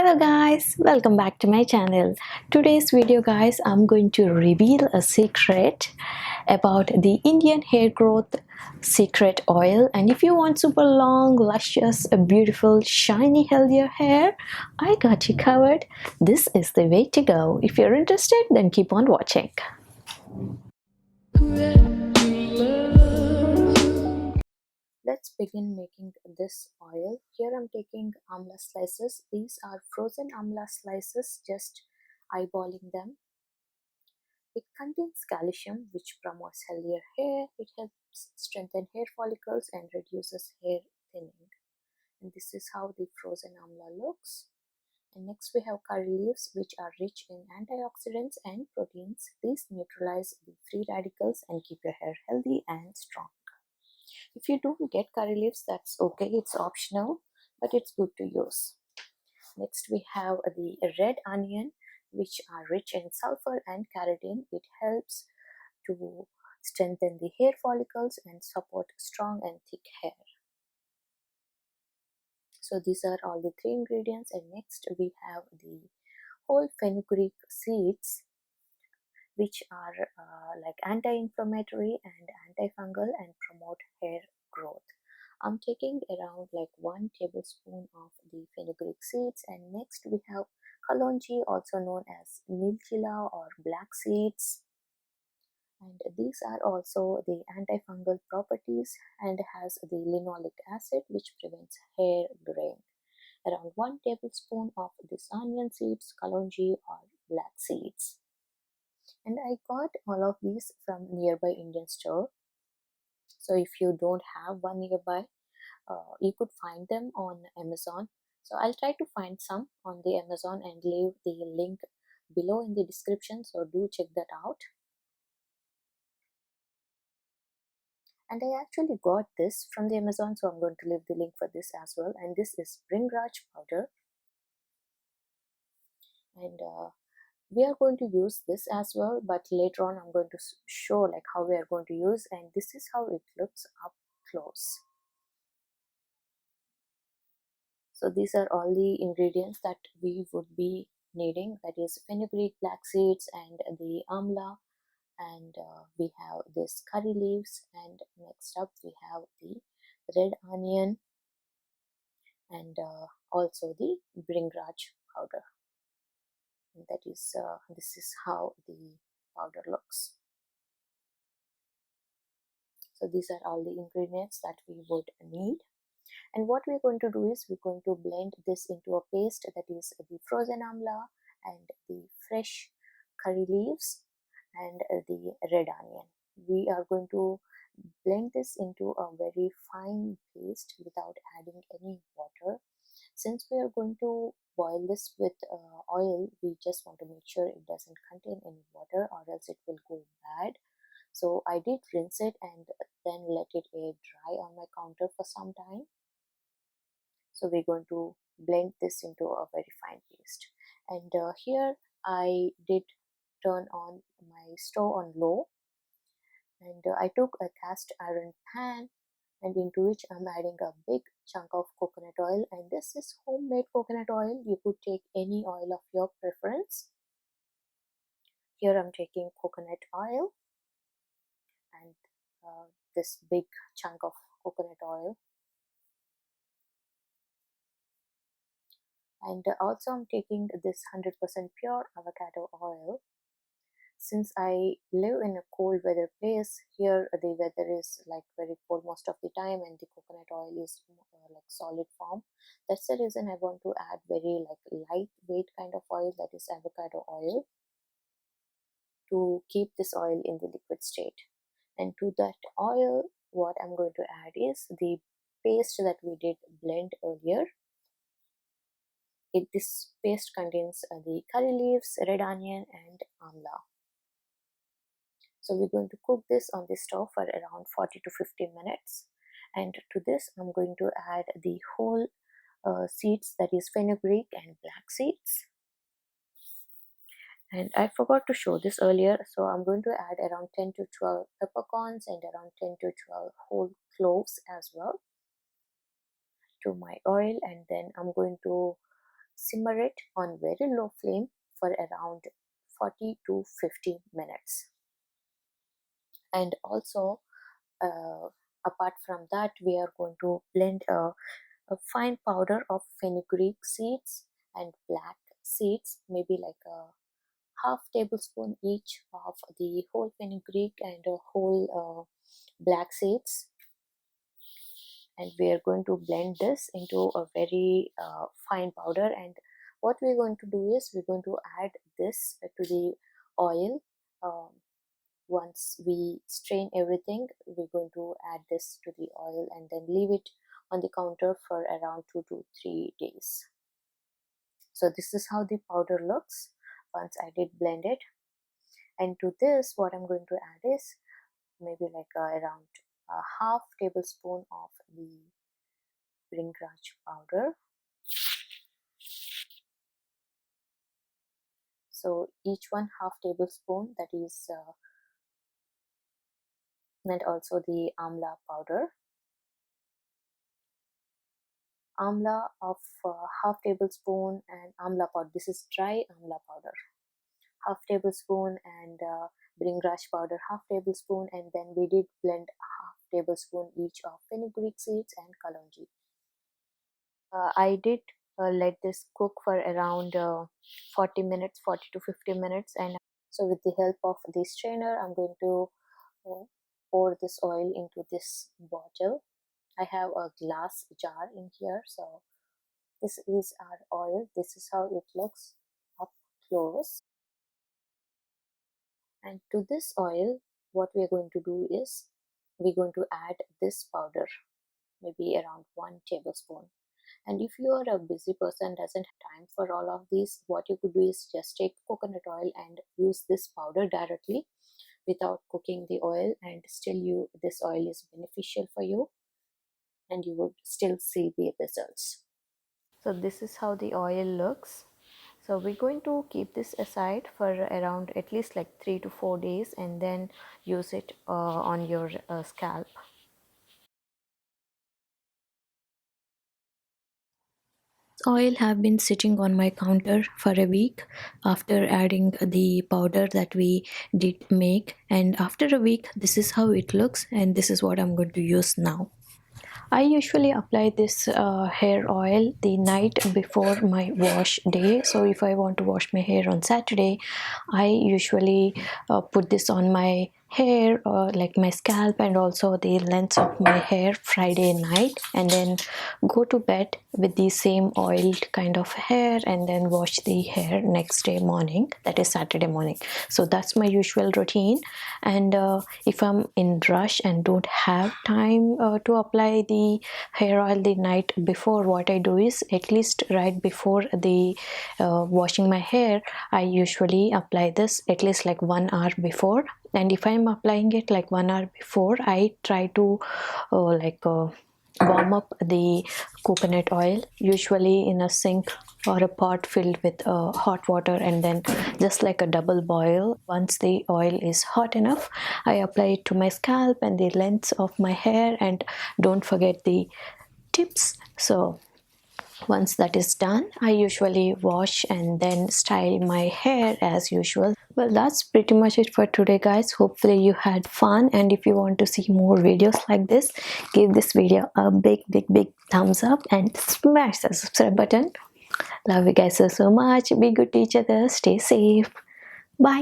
Hello guys, welcome back to my channel. Today's video guys, I'm going to reveal a secret about the Indian hair growth secret oil. And if you want super long, luscious, beautiful, shiny, healthier hair, I got you covered. This is the way to go. If you're interested, then keep on watching. Let's begin making this oil. Here I'm taking amla slices. These are frozen amla slices, just eyeballing them. It contains calcium, which promotes healthier hair. It helps strengthen hair follicles and reduces hair thinning. And this is how the frozen amla looks. And next we have curry leaves, which are rich in antioxidants and proteins. These neutralize the free radicals and keep your hair healthy and strong. If you don't get curry leaves, that's okay, it's optional, but it's good to use. Next we have the red onion, which are rich in sulfur and keratin. It helps to strengthen the hair follicles and support strong and thick hair. So these are all the three ingredients. And next we have the whole fenugreek seeds, which are like anti-inflammatory and antifungal and promote hair growth. I'm taking around like 1 tablespoon of the fenugreek seeds. And next we have Kalonji, also known as Nigella or black seeds. And these are also the antifungal properties and has the linoleic acid, which prevents hair graying. Around 1 tablespoon of this onion seeds, Kalonji or black seeds. And I got all of these from nearby Indian store. So if you don't have one nearby, you could find them on Amazon. So I'll try to find some on the Amazon and leave the link below in the description, so do check that out. And I actually got this from the Amazon, so I'm going to leave the link for this as well. And this is Bhringraj Powder. And we are going to use this as well, but later on I'm going to show like how we are going to use, and this is how it looks up close. So these are all the ingredients that we would be needing, that is fenugreek, black seeds and the amla, and we have this curry leaves, and next up we have the red onion and also the Bhringraj powder. And that is this is how the powder looks. So these are all the ingredients that we would need. And what we're going to do is we're going to blend this into a paste, that is the frozen amla and the fresh curry leaves and the red onion. We are going to blend this into a very fine paste without adding any water. Since we are going to boil this with oil, we just want to make sure it doesn't contain any water, or else it will go bad. So I did rinse it and then let it air dry on my counter for some time. So we're going to blend this into a very fine paste. And here I did turn on my stove on low, and I took a cast iron pan, and into which I'm adding a big chunk of coconut oil. And this is homemade coconut oil. You could take any oil of your preference. Here I'm taking coconut oil and this big chunk of coconut oil. And also I'm taking this 100% pure avocado oil. Since I live in a cold weather place, here the weather is like very cold most of the time, and the coconut oil is like solid form. That's the reason I want to add very like lightweight kind of oil, that is avocado oil, to keep this oil in the liquid state. And to that oil, what I'm going to add is the paste that we did blend earlier. This paste contains the curry leaves, red onion and amla. So we're going to cook this on the stove for around 40 to 50 minutes. And to this I'm going to add the whole seeds, that is fenugreek and black seeds. And I forgot to show this earlier, so I'm going to add around 10 to 12 peppercorns and around 10 to 12 whole cloves as well to my oil. And then I'm going to simmer it on very low flame for around 40 to 50 minutes. And also apart from that, we are going to blend a fine powder of fenugreek seeds and black seeds, maybe like a half tablespoon each of the whole fenugreek and a whole black seeds. And we are going to blend this into a very fine powder. And what we're going to do is we're going to add this to the oil. Once we strain everything, we're going to add this to the oil and then leave it on the counter for around 2 to 3 days. So this is how the powder looks once I did blend it. And to this, what I'm going to add is maybe like around a half tablespoon of the Bhringraj powder. So each one half tablespoon, that is and also the Amla powder. Amla of half tablespoon and Amla powder. This is dry Amla powder, half tablespoon, and Bhringraj powder half tablespoon, and then we did blend half tablespoon each of fenugreek seeds and Kalonji. I did let this cook for around 40 minutes, 40 to 50 minutes, and so with the help of the strainer, I'm going to pour this oil into this bottle. I have a glass jar in here, so this is our oil. This is how it looks up close. And to this oil, what we're going to do is we're going to add this powder, maybe around 1 tablespoon. And if you are a busy person, doesn't have time for all of these, what you could do is just take coconut oil and use this powder directly without cooking the oil, and still this oil is beneficial for you and you would still see the results. So this is how the oil looks. So we're going to keep this aside for around at least like 3 to 4 days and then use it on your scalp. Oil have been sitting on my counter for a week after adding the powder that we did make, and after a week this is how it looks, and this is what I'm going to use now. I usually apply this hair oil the night before my wash day. So if I want to wash my hair on Saturday, I usually put this on my hair, like my scalp and also the length of my hair Friday night, and then go to bed with the same oiled kind of hair and then wash the hair next day morning, that is Saturday morning. So that's my usual routine. And if I'm in rush and don't have time to apply the hair oil the night before, what I do is at least right before the washing my hair, I usually apply this at least like 1 hour before. And if I'm applying it like 1 hour before, I try to warm up the coconut oil, usually in a sink or a pot filled with hot water, and then just like a double boil. Once the oil is hot enough, I apply it to my scalp and the lengths of my hair, and don't forget the tips. So once that is done, I usually wash and then style my hair as usual. Well, that's pretty much it for today, guys. Hopefully you had fun, and if you want to see more videos like this, give this video a big thumbs up and smash the subscribe button. Love you guys so much. Be good to each other. Stay safe. Bye.